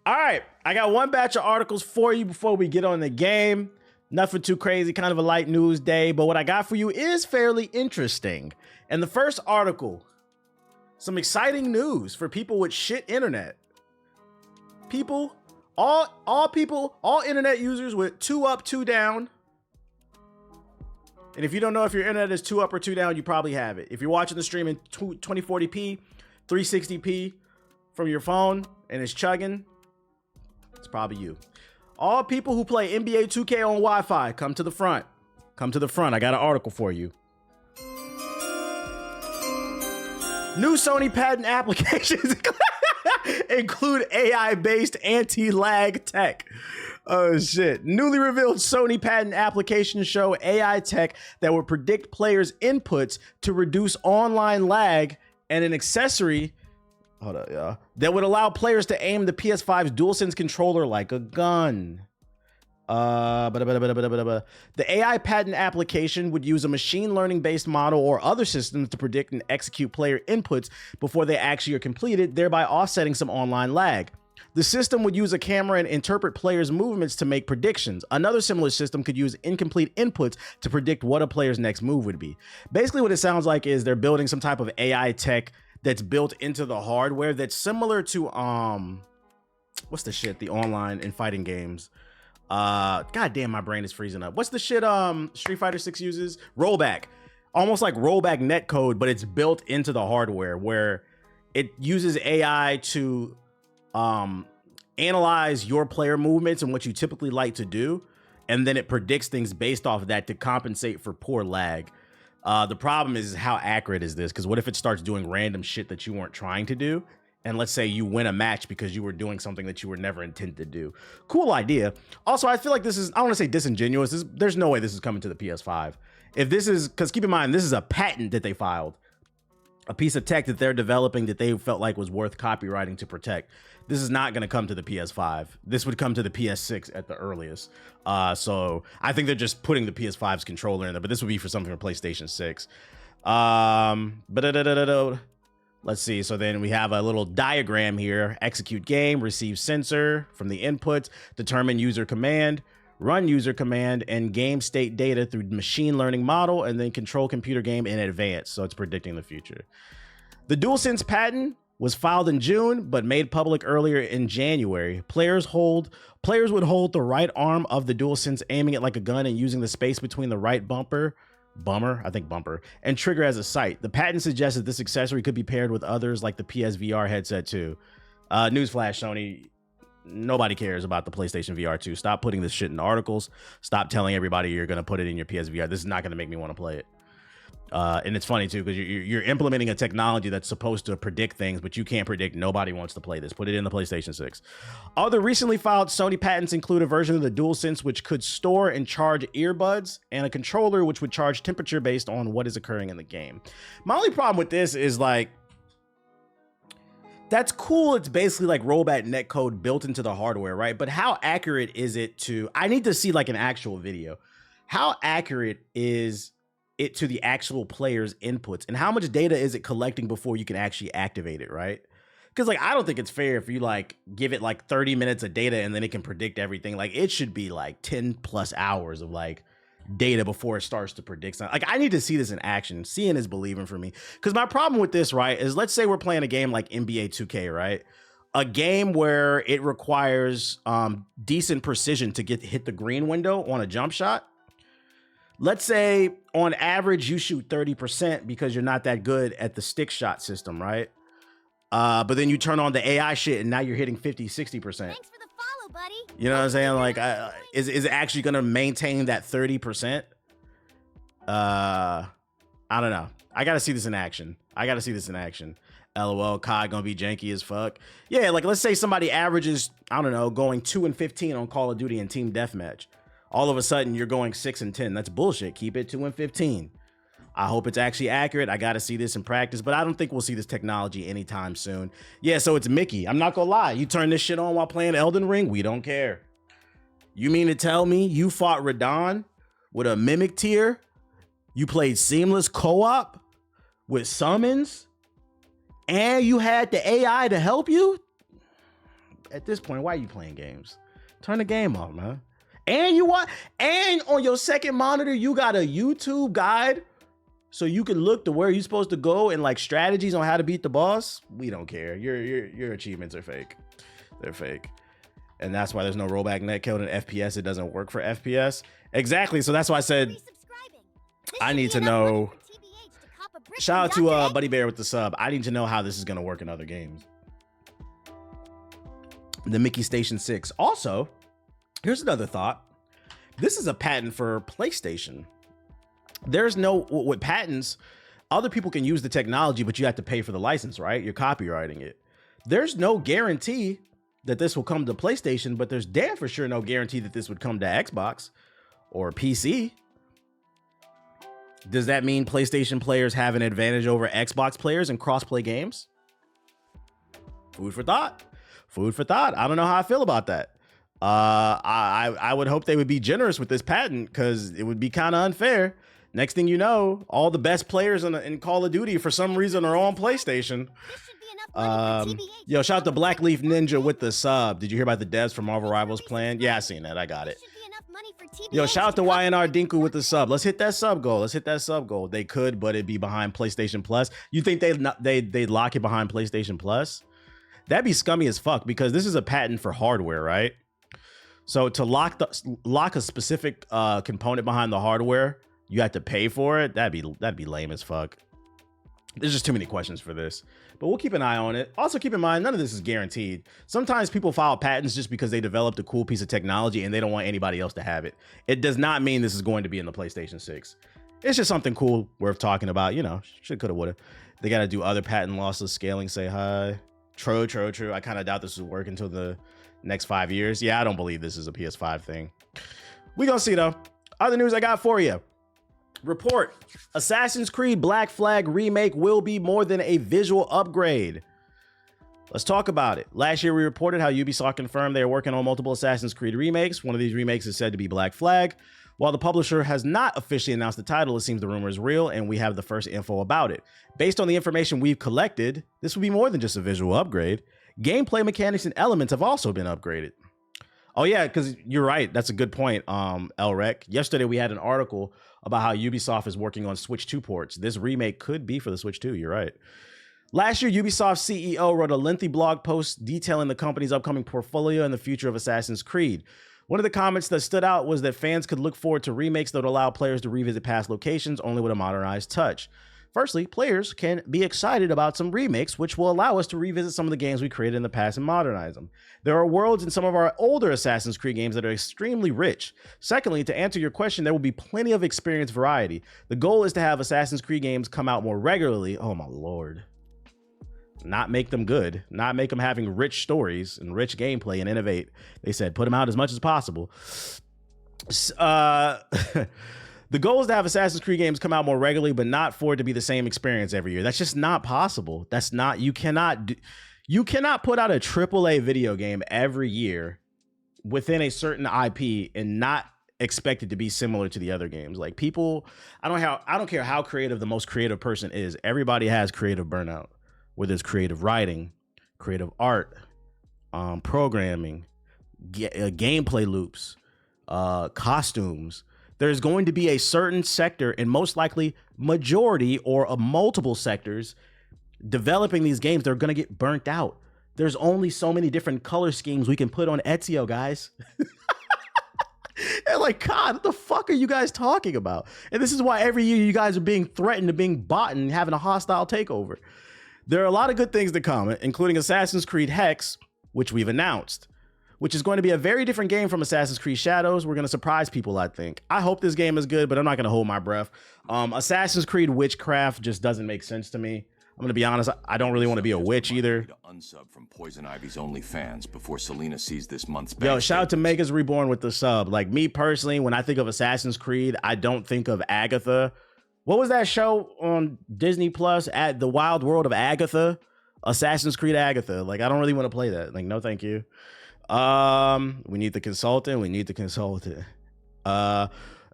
All right, I got one batch of articles for you before we get on the game. Nothing too crazy, kind of a light news day, but what I got for you is fairly interesting. And the first article, some exciting news for people with shit internet. People, all internet users with 2 up, 2 down. And if you don't know if your internet is 2 up or 2 down, you probably have it. If you're watching the stream in 2040p, 360p from your phone and it's chugging, it's probably you. All people who play NBA 2K on Wi-Fi, come to the front. Come to the front. I got an article for you. New Sony patent applications include AI-based anti-lag tech. Oh shit. Newly revealed Sony patent applications show AI tech that will predict players' inputs to reduce online lag, and an accessory that would allow players to aim the PS5's DualSense controller like a gun. The AI patent application would use a machine learning based model or other systems to predict and execute player inputs before they actually are completed, thereby offsetting some online lag. The system would use a camera and interpret players' movements to make predictions. Another similar system could use incomplete inputs to predict what a player's next move would be. Basically, what it sounds like is they're building some type of AI tech that's built into the hardware that's similar to what's the shit, the online and fighting games. God damn, my brain is freezing up. What's the shit Street Fighter 6 uses? Rollback. Almost like rollback netcode, but it's built into the hardware where it uses AI to analyze your player movements and what you typically like to do, and then it predicts things based off of that to compensate for poor lag. The problem is how accurate is this? Because what if it starts doing random shit that you weren't trying to do? And let's say you win a match because you were doing something that you were never intended to do. Cool idea. Also, I feel like this is, I don't want to say disingenuous. There's no way this is coming to the PS5. If this is, because keep in mind, this is a patent that they filed. A piece of tech that they're developing that they felt like was worth copywriting to protect. This is not going to come to the PS5. This would come to the PS6 at the earliest. So I think they're just putting the PS5's controller in there, but this would be for something for PlayStation 6. Let's see. So then we have a little diagram here. Execute game, receive sensor from the inputs, determine user command, run user command, and game state data through machine learning model, and then control computer game in advance. So it's predicting the future. The DualSense patent was filed in June, but made public earlier in January. Players would hold the right arm of the DualSense, aiming it like a gun and using the space between the right bumper, and trigger as a sight. The patent suggests that this accessory could be paired with others like the PSVR headset too. Newsflash, Sony, nobody cares about the PlayStation VR 2. Stop putting this shit in articles. Stop telling everybody you're going to put it in your PSVR. This is not going to make me want to play it. And it's funny too, because you're implementing a technology that's supposed to predict things, but you can't predict. Nobody wants to play this. Put it in the PlayStation 6. Other recently filed Sony patents include a version of the DualSense which could store and charge earbuds, and a controller which would charge temperature based on what is occurring in the game. My only problem with this is like, that's cool. It's basically like rollback netcode built into the hardware, right? But how accurate is it to, I need to see like an actual video. How accurate is it to the actual player's inputs, and how much data is it collecting before you can actually activate it, right? Because like, I don't think it's fair if you like give it like 30 minutes of data and then it can predict everything. Like it should be like 10 plus hours of like data before it starts to predict something. Like I need to see this in action. Seeing is believing for me. Because my problem with this, right, is let's say we're playing a game like NBA 2K, right? A game where it requires decent precision to hit the green window on a jump shot. Let's say on average you shoot 30% because you're not that good at the stick shot system, right? But then you turn on the AI shit and now you're hitting 50, 60%. Thanks for the follow, buddy. You know what I'm saying? Like, is it actually going to maintain that 30%? I don't know. I got to see this in action. LOL, COD gonna be janky as fuck. Yeah, like let's say somebody averages, I don't know, going 2 and 15 on Call of Duty and Team Deathmatch. All of a sudden you're going 6 and 10. That's bullshit. Keep it 2 and 15. I hope it's actually accurate. I got to see this in practice, but I don't think we'll see this technology anytime soon. Yeah, so it's Mickey. I'm not gonna lie. You turn this shit on while playing Elden Ring, we don't care. You mean to tell me you fought Radahn with a Mimic tier? You played seamless co-op with summons? And you had the AI to help you? at this point, why are you playing games? Turn the game off, man. And on your second monitor, you got a YouTube guide so you can look to where you're supposed to go and like strategies on how to beat the boss. We don't care. Your achievements are fake. They're fake. And that's why there's no rollback netcode in FPS. It doesn't work for FPS. Exactly. So that's why I said I need to know. Shout out to Buddy Bear with the sub. I need to know how this is going to work in other games. The Mickey Station 6. Also, here's another thought. This is a patent for PlayStation. There's no, with patents, other people can use the technology, but you have to pay for the license, right? You're copywriting it. There's no guarantee that this will come to PlayStation, but there's damn for sure no guarantee that this would come to Xbox or PC. Does that mean PlayStation players have an advantage over Xbox players in cross-play games? Food for thought. Food for thought. I don't know how I feel about that. I would hope they would be generous with this patent because it would be kind of unfair. Next thing you know, all the best players in Call of Duty for some reason are on PlayStation. Yo, shout out to Black Leaf Ninja with the sub. Did you hear about the devs for Marvel Rivals plan? Yeah, I seen that. I got it. Yo, shout out to YNR Dinku with the sub. Let's hit that sub goal. Let's hit that sub goal. They could, but it'd be behind PlayStation Plus. You think they'd lock it behind PlayStation Plus? That'd be scummy as fuck because this is a patent for hardware, right? So to lock a specific component behind the hardware, you have to pay for it. That'd be lame as fuck. There's just too many questions for this, but we'll keep an eye on it. Also keep in mind, none of this is guaranteed. Sometimes people file patents just because they developed a cool piece of technology and they don't want anybody else to have it. It does not mean this is going to be in the PlayStation 6. It's just something cool worth talking about. You know, should, coulda, woulda. They got to do other patent losses, scaling, say hi. True. I kind of doubt this will work until the next 5 years. Yeah, I don't believe this is a PS5 thing. We gonna see though. Other news I got for you. Report: Assassin's Creed Black Flag remake will be more than a visual upgrade. Let's talk about it. Last year, we reported how Ubisoft confirmed they are working on multiple Assassin's Creed remakes. One of these remakes is said to be Black Flag. While the publisher has not officially announced the title, it seems the rumor is real, and we have the first info about it. Based on the information we've collected, this will be more than just a visual upgrade. Gameplay mechanics and elements have also been upgraded. Oh yeah, because you're right. That's a good point, Elrec. Yesterday, we had an article about how Ubisoft is working on Switch 2 ports. This remake could be for the Switch 2. You're right. Last year, Ubisoft CEO wrote a lengthy blog post detailing the company's upcoming portfolio and the future of Assassin's Creed. One of the comments that stood out was that fans could look forward to remakes that would allow players to revisit past locations only with a modernized touch. Firstly, players can be excited about some remakes, which will allow us to revisit some of the games we created in the past and modernize them. There are worlds in some of our older Assassin's Creed games that are extremely rich. Secondly, to answer your question, there will be plenty of experience variety. The goal is to have Assassin's Creed games come out more regularly. Oh my lord. Not make them good, not make them having rich stories and rich gameplay and innovate. They said put them out as much as possible. The goal is to have Assassin's Creed games come out more regularly, but not for it to be the same experience every year. That's just not possible. That's not, you cannot put out a AAA video game every year within a certain IP and not expect it to be similar to the other games. Like people, I don't care how creative the most creative person is. Everybody has creative burnout, whether it's creative writing, creative art, programming, gameplay loops, costumes. There's going to be a certain sector, and most likely majority or a multiple sectors developing these games. They're going to get burnt out. There's only so many different color schemes we can put on Ezio, guys. And like, God, what the fuck are you guys talking about? And this is why every year you guys are being threatened of being bought and having a hostile takeover. There are a lot of good things to come, including Assassin's Creed Hex, which we've announced, which is going to be a very different game from Assassin's Creed Shadows. We're going to surprise people, I think. I hope this game is good, but I'm not going to hold my breath. Assassin's Creed Witchcraft just doesn't make sense to me. I'm going to be honest, I don't really want to be a witch either. Unsub from Poison Ivy's OnlyFans before Selena sees this month's Yo, shout out to Megas Reborn with the sub. Like me personally, when I think of Assassin's Creed, I don't think of Agatha. What was that show on Disney Plus, at The Wild World of Agatha? Assassin's Creed Agatha. Like, I don't really want to play that. Like, no, thank you. We need the consultant. We need the consultant.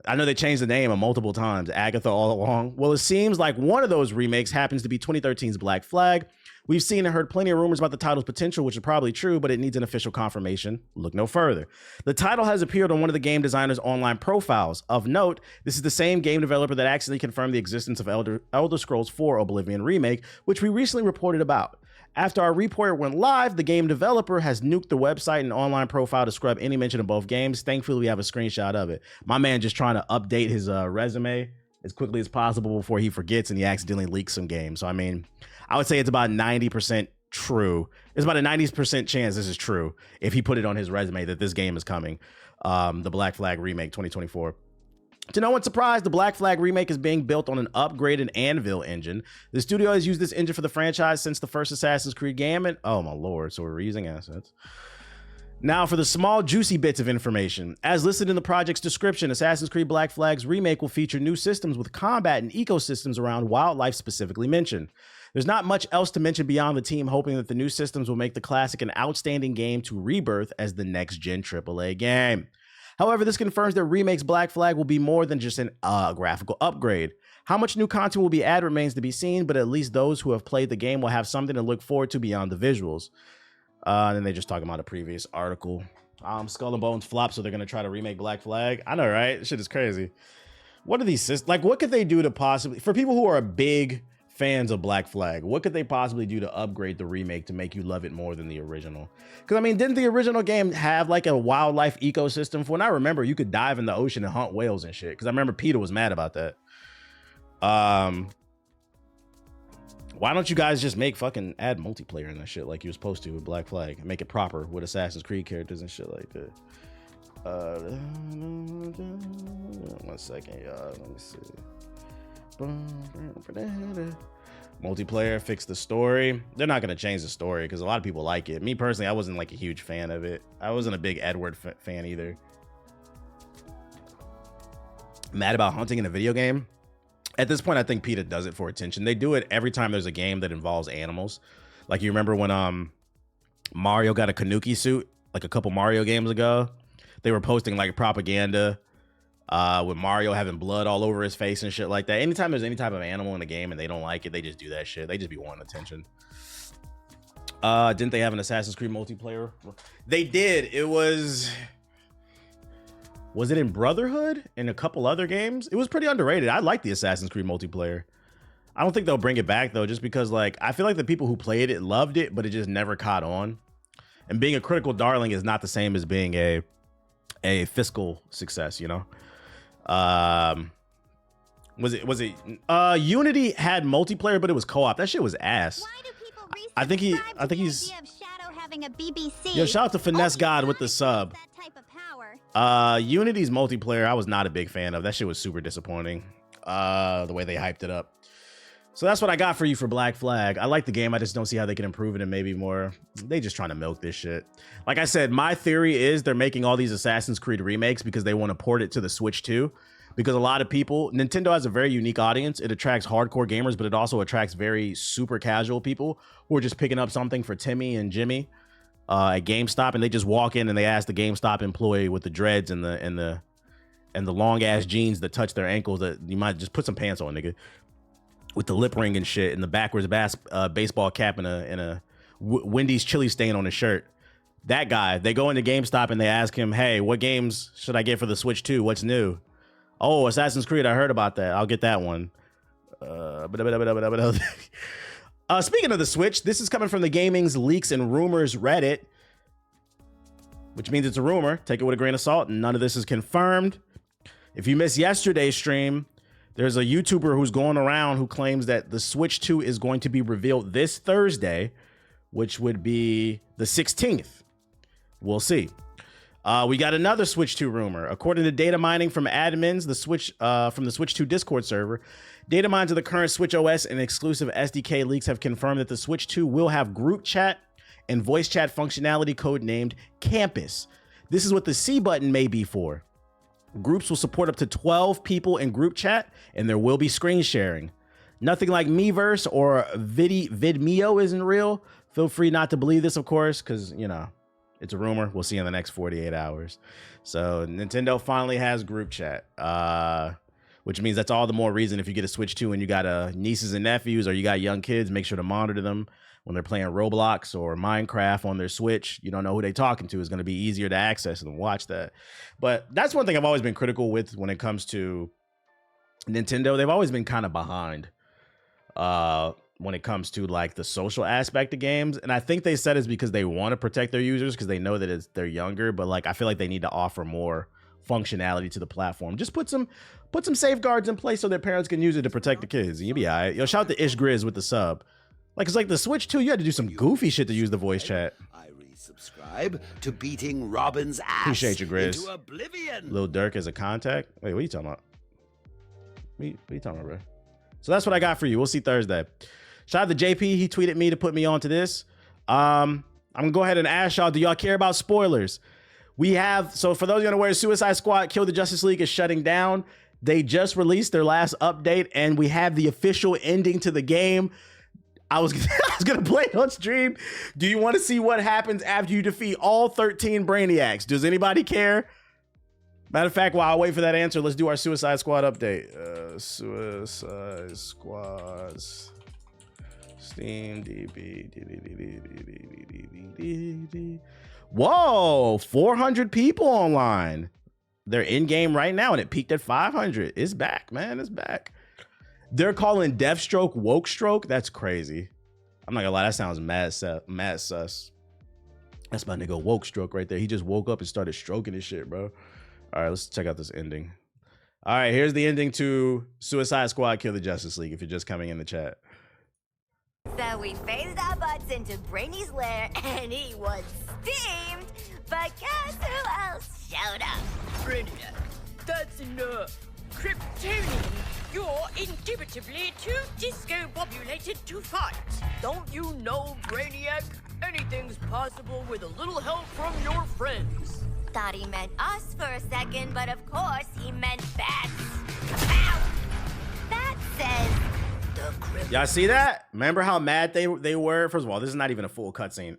I know they changed the name multiple times. Agatha all along. Well, it seems like one of those remakes happens to be 2013's Black Flag. We've seen and heard plenty of rumors about the title's potential, which is probably true, but it needs an official confirmation. Look no further. The title has appeared on one of the game designer's online profiles. Of note, this is the same game developer that actually confirmed the existence of Elder Scrolls 4 Oblivion Remake, which we recently reported about. After our report went live, the game developer has nuked the website and online profile to scrub any mention of both games. Thankfully, we have a screenshot of it. My man just trying to update his resume as quickly as possible before he forgets and he accidentally leaks some games. So, I mean, I would say it's about 90% true. It's about a 90% chance this is true if he put it on his resume that this game is coming. The Black Flag Remake 2024. To no one's surprise, the Black Flag Remake is being built on an upgraded Anvil engine. The studio has used this engine for the franchise since the first Assassin's Creed game. And oh my lord, so we're reusing assets. Now for the small juicy bits of information. As listed in the project's description, Assassin's Creed Black Flag's remake will feature new systems with combat and ecosystems around wildlife specifically mentioned. There's not much else to mention beyond the team hoping that the new systems will make the classic an outstanding game to rebirth as the next-gen AAA game. However, this confirms that Remake's Black Flag will be more than just an graphical upgrade. How much new content will be added remains to be seen, but at least those who have played the game will have something to look forward to beyond the visuals. And then they just talk about a previous article. Skull and Bones flopped, so they're going to try to remake Black Flag. I know, right? This shit is crazy. What are these systems? Like, what could they do to possibly... For people who are big fans of Black Flag, what could they possibly do to upgrade the remake to make you love it more than the original? Because I mean, didn't the original game have like a wildlife ecosystem? From what I remember, you could dive in the ocean and hunt whales and shit. Because I remember Peter was mad about that. Why don't you guys just add multiplayer in that shit like you were supposed to with Black Flag and make it proper with Assassin's Creed characters and shit like that? 1 second, y'all. Let me see. Multiplayer, fix the story. They're not going to change the story because a lot of people like it. Me personally, I wasn't like a huge fan of it. I wasn't a big Edward fan either. Mad about hunting in a video game? At this point, I think PETA does it for attention. They do it every time there's a game that involves animals. Like you remember when Mario got a Kanuki suit like a couple Mario games ago? They were posting like propaganda with Mario having blood all over his face and shit like that. Anytime there's any type of animal in the game and they don't like it, they just do that shit. They just be wanting attention. Didn't they have an Assassin's Creed multiplayer? They did. It was it in Brotherhood and a couple other games? It was pretty underrated. I like the Assassin's Creed multiplayer. I don't think they'll bring it back though, just because like I feel like the people who played it loved it, but it just never caught on. And being a critical darling is not the same as being a fiscal success, you know? Unity had multiplayer, but it was co-op. That shit was ass. Why do people I think he's Shadow having a BBC? Yo, shout out to Finesse God with the sub. That type of power. Unity's multiplayer I was not a big fan of. That shit was super disappointing. The way they hyped it up. So that's what I got for you for Black Flag. I like the game. I just don't see how they can improve it and maybe more. They just trying to milk this shit. Like I said, my theory is they're making all these Assassin's Creed remakes because they want to port it to the Switch too. Because a lot of people, Nintendo has a very unique audience. It attracts hardcore gamers, but it also attracts very super casual people who are just picking up something for Timmy and Jimmy at GameStop, and they just walk in and they ask the GameStop employee with the dreads and the long ass jeans that touch their ankles that you might just put some pants on, nigga. With the lip ring and shit and the backwards baseball cap and a Wendy's chili stain on his shirt. That guy, they go into GameStop and they ask him, hey, what games should I get for the Switch 2? What's new? Oh, Assassin's Creed, I heard about that. I'll get that one. Speaking of the Switch, this is coming from the Gaming's Leaks and Rumors Reddit, which means it's a rumor. Take it with a grain of salt. None of this is confirmed. If you missed yesterday's stream, there's a YouTuber who's going around who claims that the Switch 2 is going to be revealed this Thursday, which would be the 16th. We'll see. We got another Switch 2 rumor. According to data mining from admins, from the Switch 2 Discord server, data mines of the current Switch OS and exclusive SDK leaks have confirmed that the Switch 2 will have group chat and voice chat functionality codenamed Campus. This is what the C button may be for. Groups will support up to 12 people in group chat, and there will be screen sharing. Nothing like Miiverse or Vidmeo isn't real. Feel free not to believe this, of course, because, you know, it's a rumor. We'll see in the next 48 hours. So Nintendo finally has group chat, which means that's all the more reason if you get a Switch 2 and you got nieces and nephews or you got young kids, make sure to monitor them when they're playing Roblox or Minecraft on their Switch. You don't know who they're talking to. It's going to be easier to access and watch that. But that's one thing I've always been critical with when it comes to Nintendo. They've always been kind of behind when it comes to like the social aspect of games. And I think they said it's because they want to protect their users because they know that they're younger. But like, I feel like they need to offer more functionality to the platform. Just put some safeguards in place so their parents can use it to protect the kids. And you'll be all right. Yo, shout out to Ish Grizz with the sub. Like, it's like the Switch too. You had to do some goofy shit to use the voice chat. I resubscribe to beating Robin's ass Appreciate you, Grizz. into oblivion. Lil Durk as a contact. Wait, what are you talking about? What are you talking about, bro? So that's what I got for you. We'll see Thursday. Shout out to JP. He tweeted me to put me onto this. I'm gonna go ahead and ask y'all, do y'all care about spoilers? So for those of you unaware, Suicide Squad Kill the Justice League is shutting down. They just released their last update, and we have the official ending to the game. I was gonna play it on stream. Do you want to see what happens after you defeat all 13 Brainiacs? Does anybody care? Matter of fact, while I wait for that answer, let's do our Suicide Squad update. Suicide Squad's Steam DB. Whoa, 400 people online. They're in game right now, and it peaked at 500. It's back, man. It's back. They're calling Deathstroke Woke Stroke. That's crazy. I'm not gonna lie, that sounds mad sus. That's my nigga Woke Stroke right there. He just woke up and started stroking his shit, bro. All right, let's check out this ending. All right, here's the ending to Suicide Squad Kill the Justice League, if you're just coming in the chat. So we phased our butts into Brainy's lair, and he was steamed. But guess who else showed up? Brainiac, that's enough. Kryptonian, you're indubitably too disco-populated to fight. Don't you know, Brainiac? Anything's possible with a little help from your friends. Thought he meant us for a second, but of course he meant bats. Ow! That says the criminal. Y'all see that? Remember how mad they were? First of all, this is not even a full cutscene.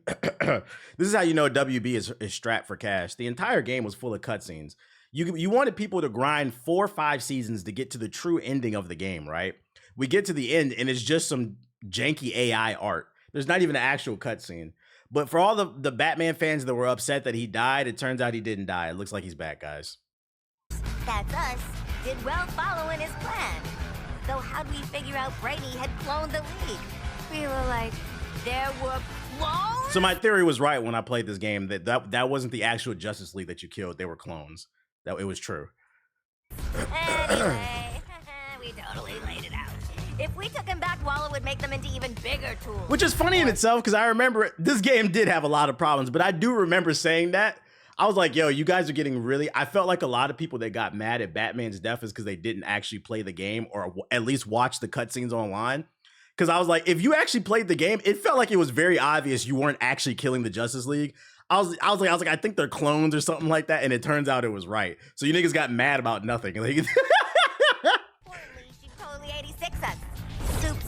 This is how you know WB is strapped for cash. The entire game was full of cutscenes. You wanted people to grind 4 or 5 seasons to get to the true ending of the game, right? We get to the end and it's just some janky AI art. There's not even an actual cutscene. But for all the Batman fans that were upset that he died, it turns out he didn't die. It looks like he's back, guys. That's us. Did well following his plan. Though how'd we figure out Brainy had cloned the League? We were like, there were clones? So my theory was right when I played this game, that wasn't the actual Justice League that you killed. They were clones. That it was true. Anyway, we totally laid it out. If we took him back, Waller would make them into even bigger tools. Which is funny in itself, because I remember this game did have a lot of problems, but I do remember saying that. I was like, yo, you guys are getting really... I felt like a lot of people that got mad at Batman's death is because they didn't actually play the game or at least watch the cutscenes online. Because I was like, if you actually played the game, it felt like it was very obvious you weren't actually killing the Justice League. I was like, I think they're clones or something like that, and it turns out it was right. So you niggas got mad about nothing. Like, She totally 86 us.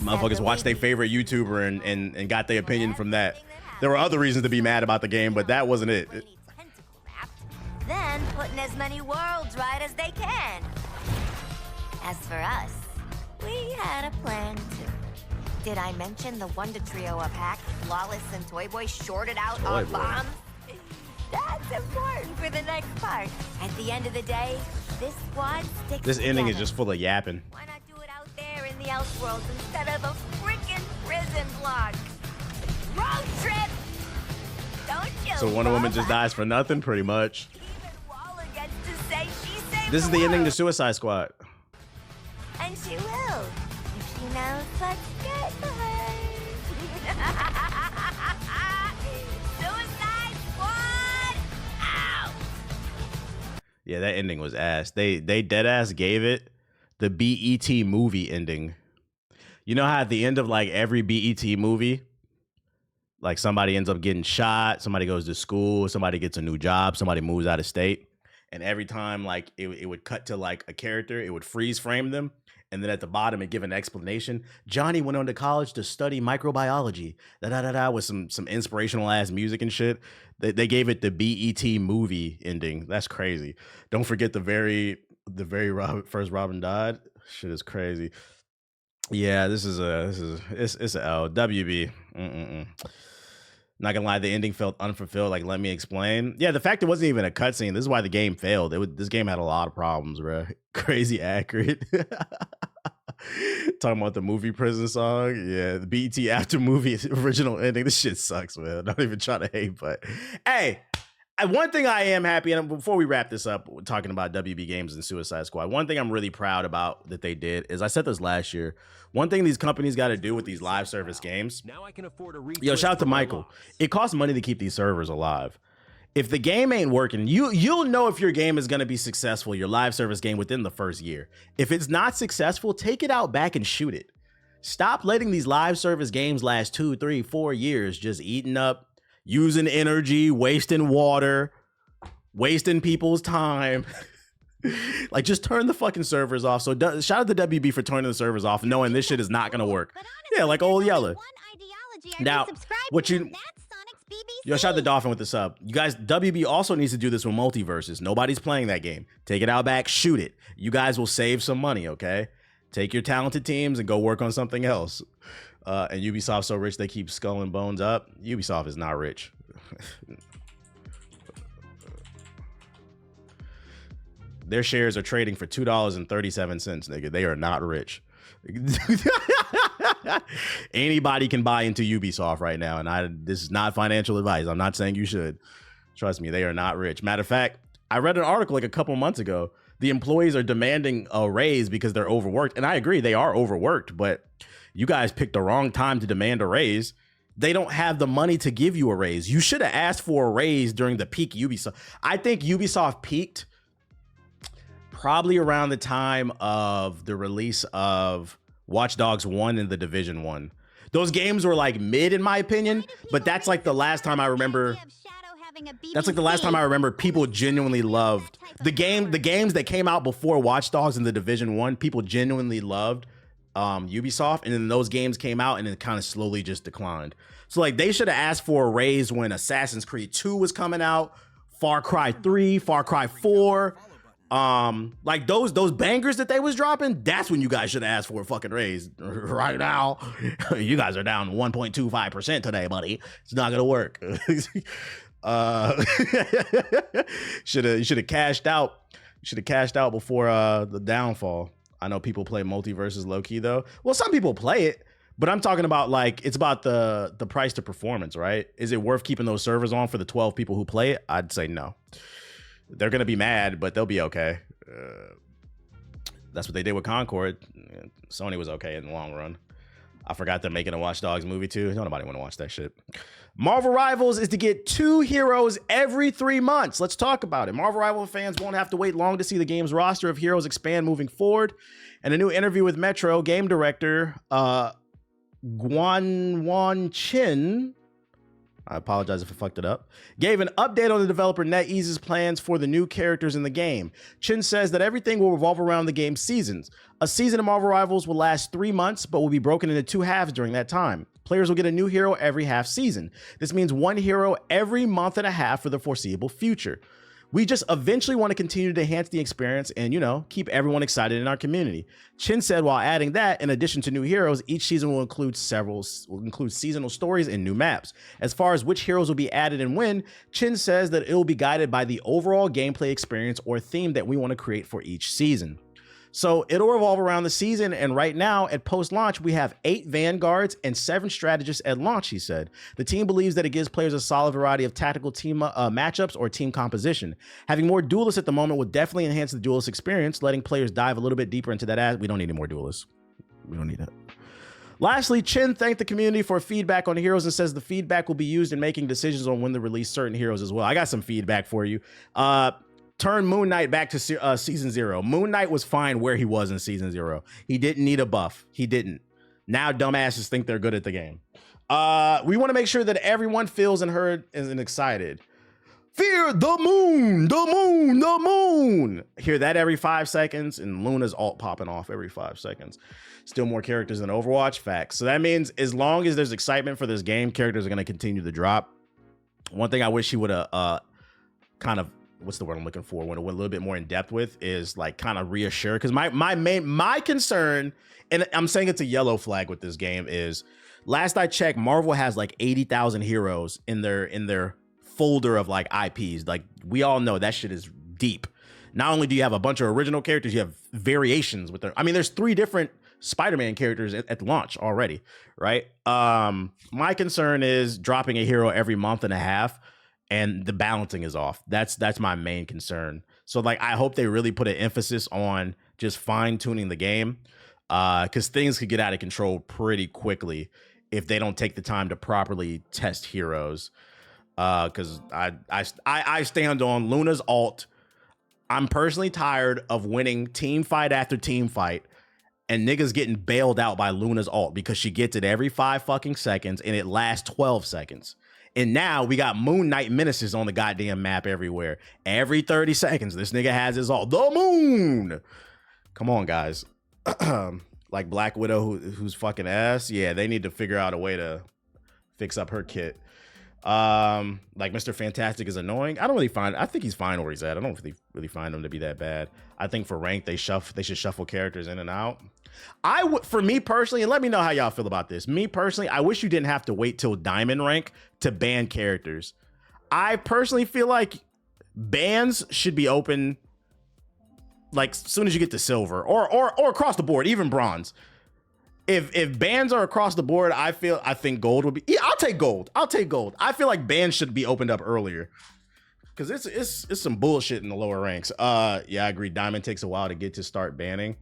motherfuckers watched their favorite YouTuber and got their opinion from that. There were other reasons to be mad about the game, but that wasn't it. Then putting as many worlds right as they can. As for us, we had a plan too. Did I mention the Wonder Trio of Hack, Lawless, and Toy Boy shorted out our bombs? That's important for the next part. At the end of the day, this squad sticks This ending is together. just full of yapping. Why not do it out there in the Elseworlds instead of a freaking prison block? Road trip! Don't you So Wonder Woman love just us? dies for nothing, pretty much. Even Waller gets to say she saved This is the ending to Suicide Squad. And she will, if she knows what's good for her. Suicide Squad out! Yeah, that ending was ass. They dead ass gave it the BET movie ending. You know how at the end of like every BET movie, like somebody ends up getting shot, somebody goes to school, somebody gets a new job, somebody moves out of state, and every time like it would cut to like a character, it would freeze frame them, and then at the bottom it give an explanation. Johnny went on to college to study microbiology. With some inspirational ass music and shit. They gave it the BET movie ending. That's crazy. Don't forget the very first Robin died. Shit is crazy. Yeah, it's a L. WB. Not gonna lie, the ending felt unfulfilled. Like, let me explain. Yeah, the fact it wasn't even a cutscene. This is why the game failed. This game had a lot of problems, bro. Crazy accurate. Talking about the movie Prison Song. Yeah, the BET after movie original ending. This shit sucks, man. Not even trying to hate, but hey, one thing I am happy, and before we wrap this up, talking about WB Games and Suicide Squad, one thing I'm really proud about that they did is, I said this last year, one thing these companies got to do with these live service games. Now I can afford a shout out to Michael. It costs money to keep these servers alive. If the game ain't working, you'll know if your game is going to be successful, your live service game, within the first year. If it's not successful, take it out back and shoot it. Stop letting these live service games last 2, 3, 4 years, just eating up, using energy, wasting water, wasting people's time. Like, just turn the fucking servers off. So shout out to WB for turning the servers off, knowing this shit is not going to work. Yeah, like Old Yeller. Now, what you... Yo, shout out to Dolphin with the sub. You guys, WB also needs to do this with Multiverses. Nobody's playing that game. Take it out back, shoot it. You guys will save some money, okay? Take your talented teams and go work on something else. And Ubisoft's so rich they keep Skull and Bones up. Ubisoft is not rich. Their shares are trading for $2.37, nigga. They are not rich. Anybody can buy into Ubisoft right now, and this is not financial advice. I'm not saying you should. Trust me, they are not rich. Matter of fact, I read an article like a couple months ago. The employees are demanding a raise because they're overworked, and I agree, they are overworked, but you guys picked the wrong time to demand a raise. They don't have the money to give you a raise. You should have asked for a raise during the peak Ubisoft. I think Ubisoft peaked probably around the time of the release of Watch Dogs 1 and The Division 1. Those games were like mid in my opinion, but that's like the last time I remember. That's like the last time I remember people genuinely loved the game. The games that came out before Watch Dogs and The Division 1, people genuinely loved Ubisoft, and then those games came out and it kind of slowly just declined. So like they should have asked for a raise when Assassin's Creed 2 was coming out, Far Cry 3, Far Cry 4. Like those bangers that they was dropping, that's when you guys should have asked for a fucking raise. Right now, you guys are down 1.25% today, buddy. It's not gonna work. You should have cashed out. You should have cashed out before the downfall. I know people play Multiverses low key though. Well, some people play it, but I'm talking about like it's about the price to performance, right? Is it worth keeping those servers on for the 12 people who play it? I'd say no. They're going to be mad, but they'll be okay. That's what they did with Concord. Sony was okay in the long run. I forgot they're making a Watch Dogs movie too. Nobody want to watch that shit. Marvel Rivals is to get 2 heroes every 3 months. Let's talk about it. Marvel Rivals fans won't have to wait long to see the game's roster of heroes expand moving forward. In a new interview with Metro, game director Guanwan Chin, I apologize if I fucked it up, gave an update on the developer NetEase's plans for the new characters in the game. Chin says that everything will revolve around the game's seasons. A season of Marvel Rivals will last 3 months, but will be broken into 2 halves during that time. Players will get a new hero every half season. This means 1 hero every month and a half for the foreseeable future. We just eventually want to continue to enhance the experience and, you know, keep everyone excited in our community. Chin said while adding that, in addition to new heroes, each season will include seasonal stories and new maps. As far as which heroes will be added and when, Chin says that it will be guided by the overall gameplay experience or theme that we want to create for each season. So it'll revolve around the season, and right now at post-launch, we have 8 Vanguards and 7 Strategists at launch, he said. The team believes that it gives players a solid variety of tactical team matchups or team composition. Having more duelists at the moment would definitely enhance the duelist experience, letting players dive a little bit deeper into that. We don't need any more duelists. We don't need that. Lastly, Chin thanked the community for feedback on the heroes and says the feedback will be used in making decisions on when to release certain heroes as well. I got some feedback for you. Turn Moon Knight back to season 0. Moon Knight was fine where he was in season 0. He didn't need a buff. He didn't. Now dumbasses think they're good at the game. We want to make sure that everyone feels and heard and excited. Fear the moon, the moon, the moon. Hear that every 5 seconds, and Luna's alt popping off every 5 seconds. Still more characters than Overwatch, facts. So that means as long as there's excitement for this game, characters are going to continue to drop. One thing I wish he would have kind of what's the word I'm looking for? When I went a little bit more in depth with is like kind of reassure. Because my concern, and I'm saying it's a yellow flag with this game, is last I checked, Marvel has like 80,000 heroes in their folder of like IPs. Like we all know that shit is deep. Not only do you have a bunch of original characters, you have variations with their. I mean, there's 3 different Spider-Man characters at launch already, right? My concern is dropping a hero every month and a half, and the balancing is off. That's my main concern. So like, I hope they really put an emphasis on just fine-tuning the game, because things could get out of control pretty quickly if they don't take the time to properly test heroes. Because I stand on Luna's ult. I'm personally tired of winning team fight after team fight and niggas getting bailed out by Luna's ult because she gets it every 5 fucking seconds and it lasts 12 seconds. And now we got Moon Knight menaces on the goddamn map everywhere. Every 30 seconds, this nigga has his ult. The moon! Come on, guys. Like Black Widow, who's fucking ass. Yeah, they need to figure out a way to fix up her kit. Like Mr. Fantastic is annoying. I think he's fine where he's at. I don't really find him to be that bad. I think for rank, they should shuffle characters in and out. For me personally, and let me know how y'all feel about this. Me personally, I wish you didn't have to wait till diamond rank to ban characters. I personally feel like bans should be open like as soon as you get to silver or across the board, even bronze. If bans are across the board, I think gold would be. Yeah, I'll take gold. I feel like bans should be opened up earlier because it's some bullshit in the lower ranks. Yeah, I agree. Diamond takes a while to get to start banning.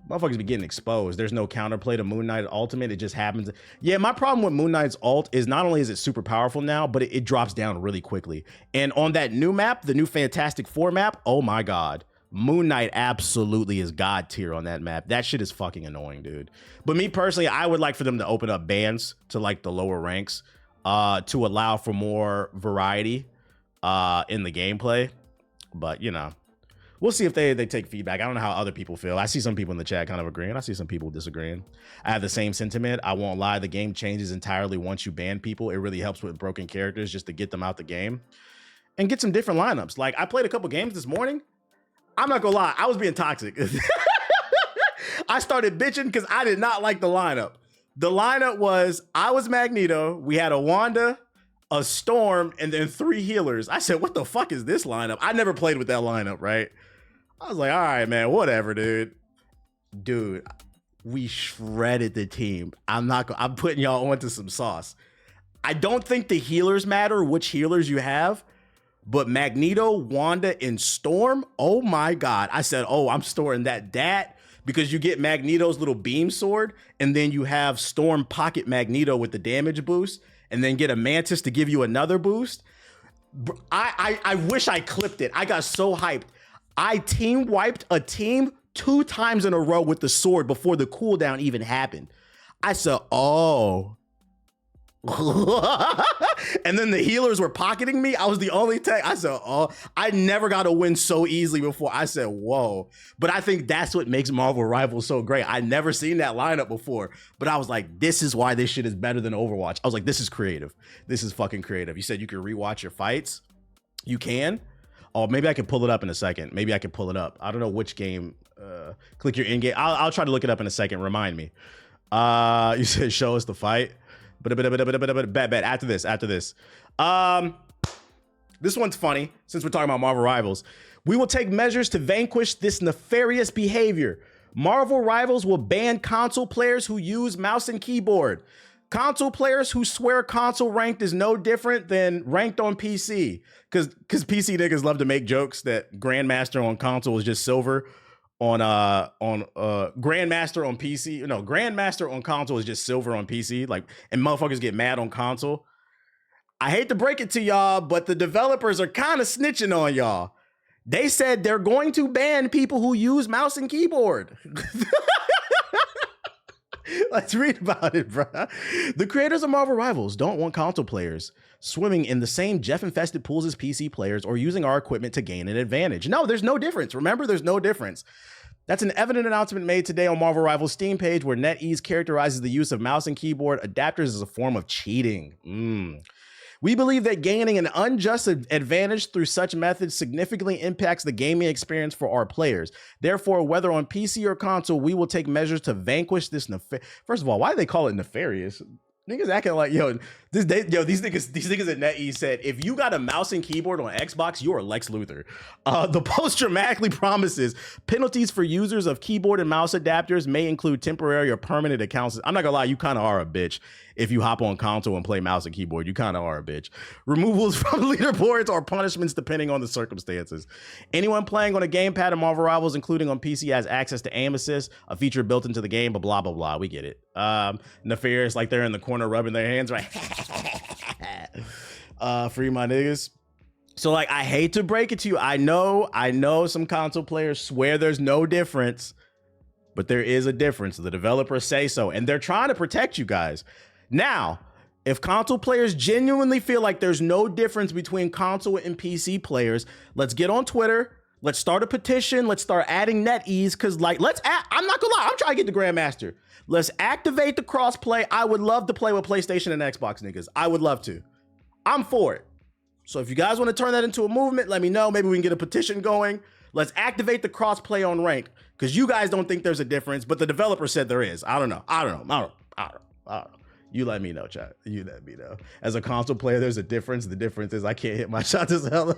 Motherfuckers be getting exposed. There's no counterplay to Moon Knight Ultimate. It just happens. Yeah, my problem with Moon Knight's ult is not only is it super powerful now, but it drops down really quickly. And on that new map, the new Fantastic Four map, oh my God. Moon Knight absolutely is god tier on that map. That shit is fucking annoying, dude. But me personally, I would like for them to open up bans to like the lower ranks to allow for more variety in the gameplay. But, you know, we'll see if they take feedback. I don't know how other people feel. I see some people in the chat kind of agreeing. I see some people disagreeing. I have the same sentiment. I won't lie. The game changes entirely once you ban people. It really helps with broken characters just to get them out the game and get some different lineups. Like I played a couple games this morning. I'm not gonna lie, I was being toxic. I started bitching because I did not like the lineup. The lineup was, I was Magneto, we had a Wanda, a Storm, and then 3 healers. I said, what the fuck is this lineup? I never played with that lineup, right? I was like, all right, man, whatever, dude. Dude, we shredded the team. I'm putting y'all onto some sauce. I don't think the healers matter, which healers you have. But Magneto, Wanda, and Storm, oh my God. I said, oh, I'm storing that because you get Magneto's little beam sword, and then you have Storm pocket Magneto with the damage boost, and then get a Mantis to give you another boost. I wish I clipped it. I got so hyped. I team wiped a team 2 times in a row with the sword before the cooldown even happened. I said, oh. And then the healers were pocketing me. I was the only tech. I said, oh, I never got a win so easily before. I said, whoa. But I think that's what makes Marvel Rivals so great. I never seen that lineup before, but I was like, this is why this shit is better than Overwatch. I was like, this is creative. This is fucking creative. You said you can rewatch your fights. You can. Oh, maybe I can pull it up in a second. Maybe I can pull it up. I don't know which game. Click your in-game. I'll try to look it up in a second. Remind me. You said show us the fight. Bet after this. This one's funny since we're talking about Marvel Rivals. We will take measures to vanquish this nefarious behavior. Marvel Rivals will ban console players who use mouse and keyboard. Console players who swear console ranked is no different than ranked on PC. Because PC niggas love to make jokes that Grandmaster on console is just silver. Grandmaster on PC. No, Grandmaster on console is just silver on PC. Like, and motherfuckers get mad on console. I hate to break it to y'all, but the developers are kind of snitching on y'all. They said they're going to ban people who use mouse and keyboard. Let's read about it, bro. The creators of Marvel Rivals don't want console players swimming in the same Jeff-infested pools as PC players or using our equipment to gain an advantage. No, there's no difference. Remember, there's no difference. That's an evident announcement made today on Marvel Rivals Steam page where NetEase characterizes the use of mouse and keyboard adapters as a form of cheating. We believe that gaining an unjust advantage through such methods significantly impacts the gaming experience for our players. Therefore, whether on PC or console, we will take measures to vanquish this. First of all, why do they call it nefarious? Niggas acting like, these niggas at NetEase said, if you got a mouse and keyboard on Xbox, you're Lex Luthor. The post dramatically promises penalties for users of keyboard and mouse adapters may include temporary or permanent accounts. I'm not gonna lie, you kind of are a bitch. If you hop on console and play mouse and keyboard, you kind of are a bitch. Removals from leaderboards or punishments depending on the circumstances. Anyone playing on a gamepad of Marvel Rivals, including on PC, has access to aim assist, a feature built into the game, but blah, blah, blah. We get it. Nefarious, like they're in the corner rubbing their hands, right? Free my niggas. So like, I hate to break it to you. I know some console players swear there's no difference, but there is a difference. The developers say so, and they're trying to protect you guys. Now, if console players genuinely feel like there's no difference between console and PC players, let's get on Twitter. Let's start a petition. Let's start adding NetEase, because like, I'm not gonna lie, I'm trying to get the Grandmaster. Let's activate the crossplay. I would love to play with PlayStation and Xbox niggas. I would love to. I'm for it. So if you guys want to turn that into a movement, let me know. Maybe we can get a petition going. Let's activate the crossplay on Rank, because you guys don't think there's a difference, but the developer said there is. I don't know. You let me know, chat. You let me know. As a console player, there's a difference. The difference is I can't hit my shots as hell.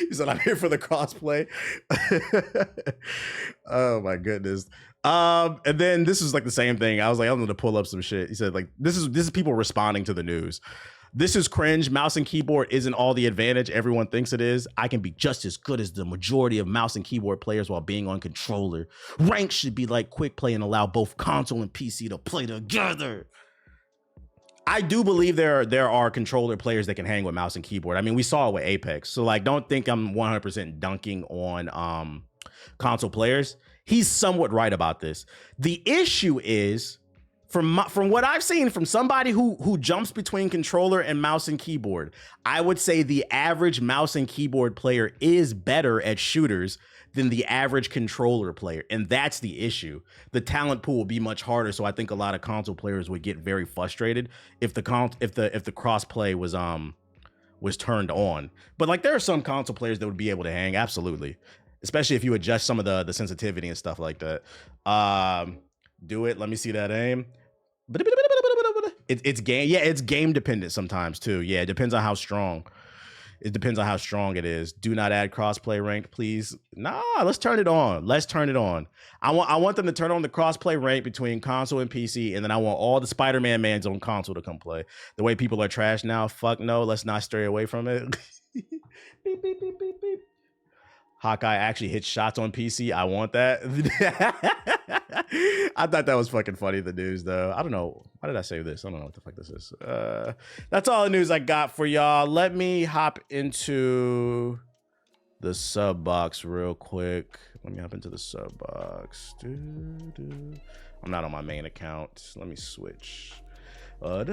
He said I'm here for the crossplay. Oh my goodness. And then this is like the same thing. I was like, I'm gonna pull up some shit. He said like, this is people responding to the news. This is cringe. Mouse and keyboard isn't all the advantage everyone thinks it is. I can be just as good as the majority of mouse and keyboard players while being on controller. Rank should be like quick play and allow both console and PC to play together. I do believe there are controller players that can hang with mouse and keyboard. I mean, we saw it with Apex. So like, don't think I'm 100% dunking on console players. He's somewhat right about this. The issue is, from what I've seen from somebody who jumps between controller and mouse and keyboard, I would say the average mouse and keyboard player is better at shooters than the average controller player, and that's the issue. The talent pool will be much harder, so I think a lot of console players would get very frustrated if the crossplay was turned on. But like, there are some console players that would be able to hang, absolutely, especially if you adjust some of the sensitivity and stuff like that. Do it. Let me see that aim. It's game. Yeah, it's game dependent sometimes too. Yeah, it depends on how strong. It depends on how strong it is. Do not add crossplay rank, please. Nah, let's turn it on. Let's turn it on. I want them to turn on the crossplay rank between console and PC, and then I want all the Spider-Man mans on console to come play. The way people are trash now, fuck no. Let's not stray away from it. Beep, beep, beep, beep, beep. Hawkeye actually hits shots on PC. I want that. I thought that was fucking funny, the news, though. I don't know. Why did I save this? I don't know what the fuck this is. That's all the news I got for y'all. Let me hop into the sub box real quick. Let me hop into the sub box. I'm not on my main account. Let me switch. Your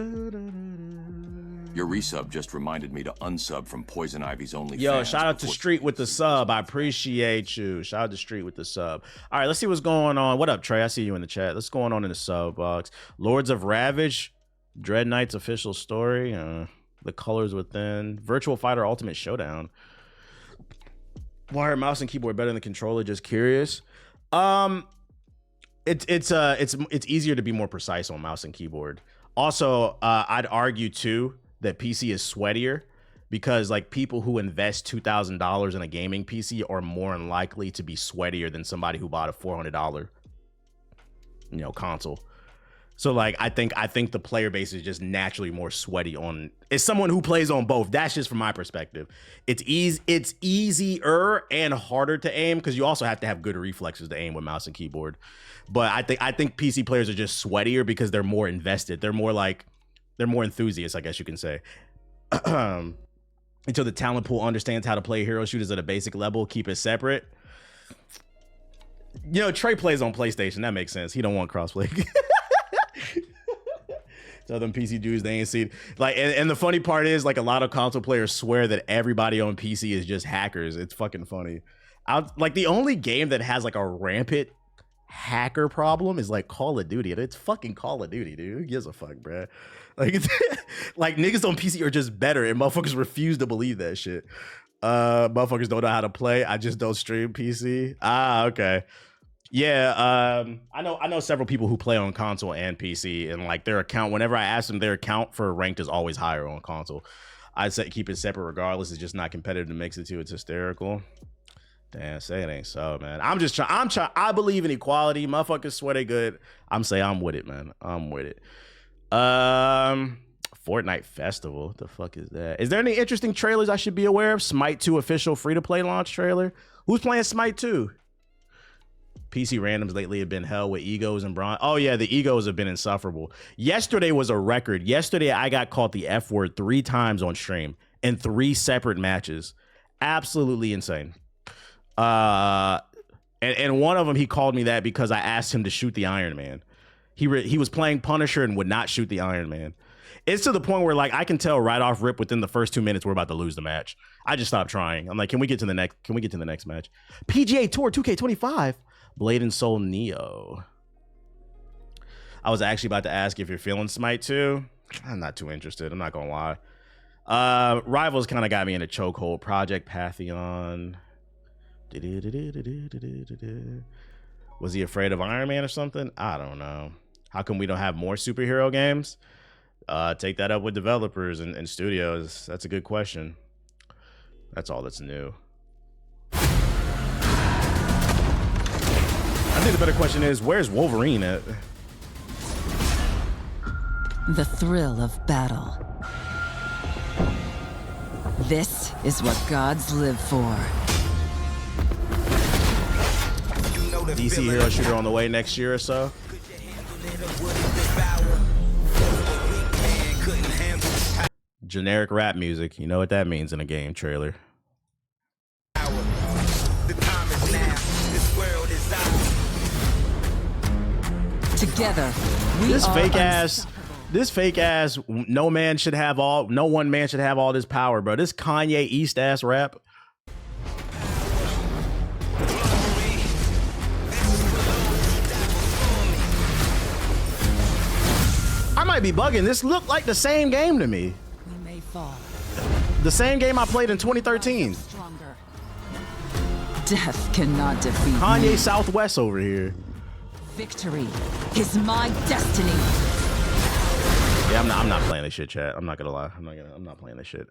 resub just reminded me to unsub from Poison Ivy's OnlyFans. Yo, shout out to Street with the sub. I appreciate you. Shout out to Street with the sub. All right, let's see what's going on. What up, Trey? I see you in the chat. What's going on in the sub box? Lords of Ravage, Dread Knight's official story, The Colors Within, Virtual Fighter Ultimate Showdown. Why are mouse and keyboard better than the controller? Just curious. It's easier to be more precise on mouse and keyboard. Also, I'd argue too that PC is sweatier, because like people who invest $2,000 in a gaming PC are more likely to be sweatier than somebody who bought a $400, console. So like, I think the player base is just naturally more sweaty on. As someone who plays on both, that's just from my perspective. It's easier and harder to aim, because you also have to have good reflexes to aim with mouse and keyboard. But I think PC players are just sweatier because they're more invested. They're more enthusiasts, I guess you can say. Until the talent pool understands how to play hero shooters at a basic level, keep it separate. Trey plays on PlayStation. That makes sense. He don't want crossplay. Tell them PC dudes they ain't seen. Like, and the funny part is, like, a lot of console players swear that everybody on PC is just hackers. It's fucking funny. Like, the only game that has like a rampant hacker problem is like Call of Duty. It's fucking Call of Duty, dude. Who gives a fuck, bruh? Like, like niggas on PC are just better, and motherfuckers refuse to believe that shit. Motherfuckers don't know how to play. I just don't stream PC. Ah, okay. Yeah, I know several people who play on console and PC, and like their account, whenever I ask them, their account for ranked is always higher on console. I say keep it separate regardless. It's just not competitive to mix the two. It's hysterical. Damn, say it ain't so, man. I'm trying. I believe in equality. Motherfuckers swear they good. I'm saying I'm with it, man. I'm with it. Fortnite Festival. What the fuck is that? Is there any interesting trailers I should be aware of? Smite 2 official free-to-play launch trailer. Who's playing Smite 2? PC randoms lately have been hell with egos and bronze. Oh yeah, the egos have been insufferable. Yesterday was a record. Yesterday I got called the F word 3 times on stream in 3 separate matches. Absolutely insane. And one of them he called me that because I asked him to shoot the Iron Man. He was playing Punisher and would not shoot the Iron Man. It's to the point where like I can tell right off rip within the first 2 minutes we're about to lose the match. I just stopped trying. I'm like, can we get to the next match? PGA Tour 2K25. Blade and Soul Neo. I was actually about to ask if you're feeling Smite 2. I'm not too interested. I'm not gonna lie. Rivals kind of got me in a chokehold. Project Pantheon. Was he afraid of Iron Man or something? I don't know. How come we don't have more superhero games? Take that up with developers and studios. That's a good question. That's all that's new. I think the better question is, where's Wolverine at? The thrill of battle. This is what gods live for. DC hero shooter on the way next year or so. Generic rap music. You know what that means in a game trailer. Together, this fake ass, no one man should have all this power, bro. This Kanye East ass rap. I might be bugging. This looked like the same game to me. We may fall. The same game I played in 2013. Stronger. Death cannot defeat Kanye me. Southwest over here. Victory is my destiny. Yeah, I'm not playing this shit, chat. I'm not gonna lie. I'm not playing this shit.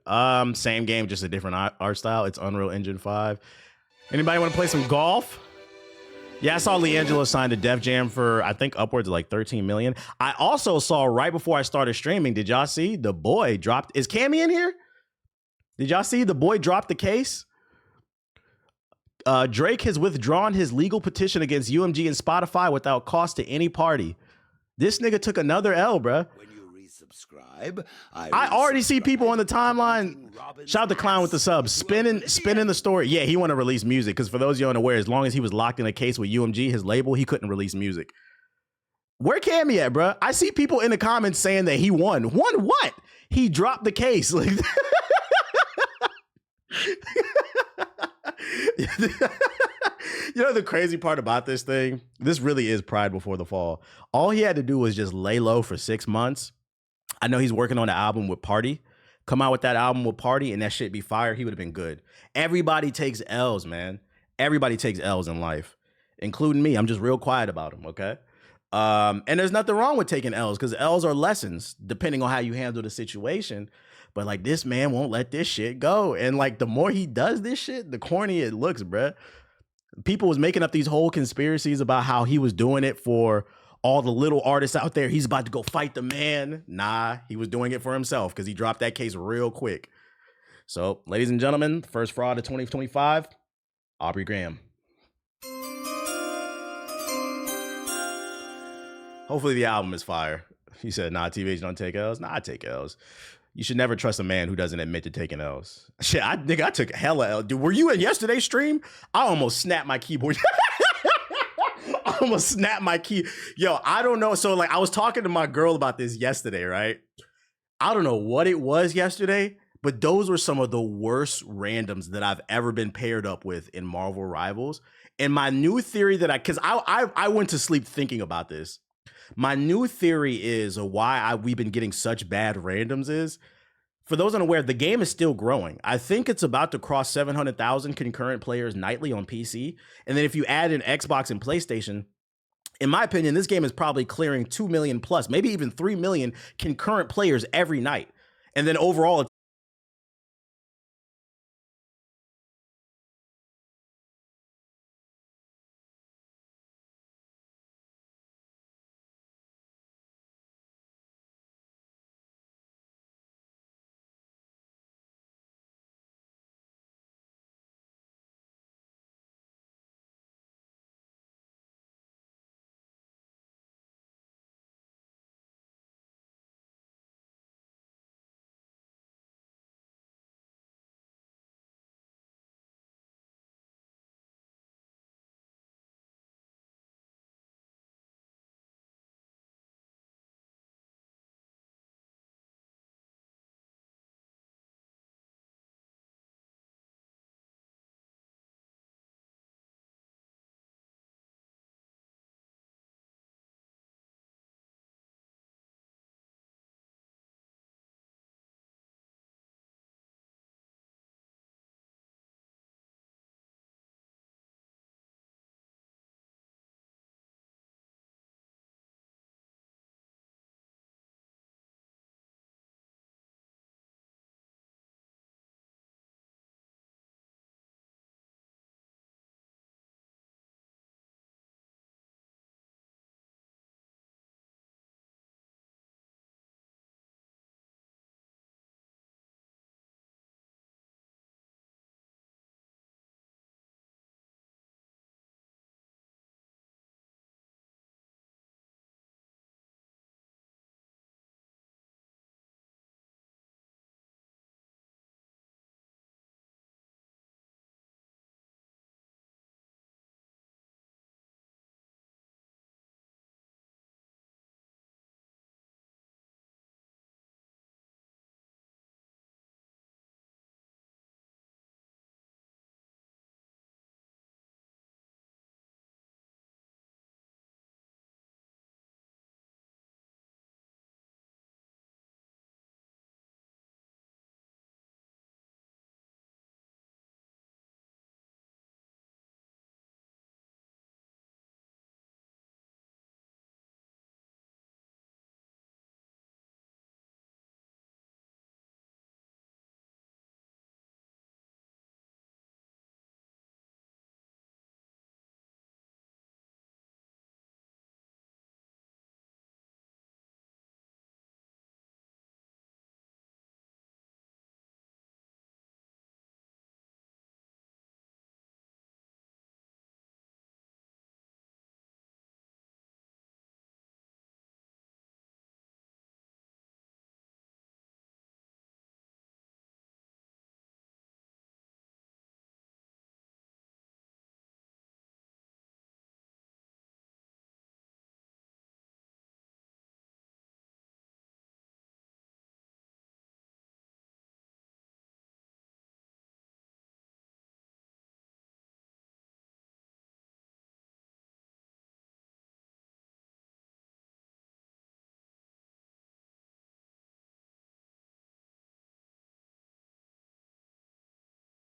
Same game, just a different art style. It's Unreal Engine 5. Anybody want to play some golf? Yeah, I saw LiAngelo signed to Def Jam for I think upwards of like 13 million. I also saw right before I started streaming. Did y'all see the boy dropped? Is Cammy in here? Did y'all see the boy dropped the case? Drake has withdrawn his legal petition against UMG and Spotify without cost to any party. This nigga took another L, bruh. When you resubscribe, I already see people on the timeline. Shout out to Clown with the subs. Spinning the story. Yeah, he want to release music because for those of you unaware, as long as he was locked in a case with UMG, his label, he couldn't release music. Where Cammy at, bruh? I see people in the comments saying that he won. Won what? He dropped the case. Like. You know the crazy part about this thing? This really is pride before the fall. All he had to do was just lay low for 6 months. I know he's working on the album with Party. Come out with that album with Party and that shit be fire. He would have been good. Everybody takes L's, man. Everybody takes L's in life, including me. I'm just real quiet about them, okay? And there's nothing wrong with taking L's because L's are lessons depending on how you handle the situation. But like this man won't let this shit go. And like the more he does this shit, the cornier it looks, bruh. People was making up these whole conspiracies about how he was doing it for all the little artists out there. He's about to go fight the man. Nah, he was doing it for himself because he dropped that case real quick. So, ladies and gentlemen, first fraud of 2025, Aubrey Graham. Hopefully the album is fire. He said, nah, TVH don't take L's. Nah, I take L's. You should never trust a man who doesn't admit to taking L's. Shit, I took hella L. Dude, were you in yesterday's stream? I almost snapped my keyboard. I almost snapped my key. Yo, I don't know. So like I was talking to my girl about this yesterday, right? I don't know what it was yesterday, but those were some of the worst randoms that I've ever been paired up with in Marvel Rivals. And my new theory that because I went to sleep thinking about this. My new theory is why we've been getting such bad randoms is, for those unaware, the game is still growing. I think it's about to cross 700,000 concurrent players nightly on PC. And then if you add in Xbox and PlayStation, in my opinion, this game is probably clearing 2 million plus, maybe even 3 million concurrent players every night. And then overall,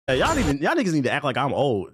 y'all niggas need to act like I'm old.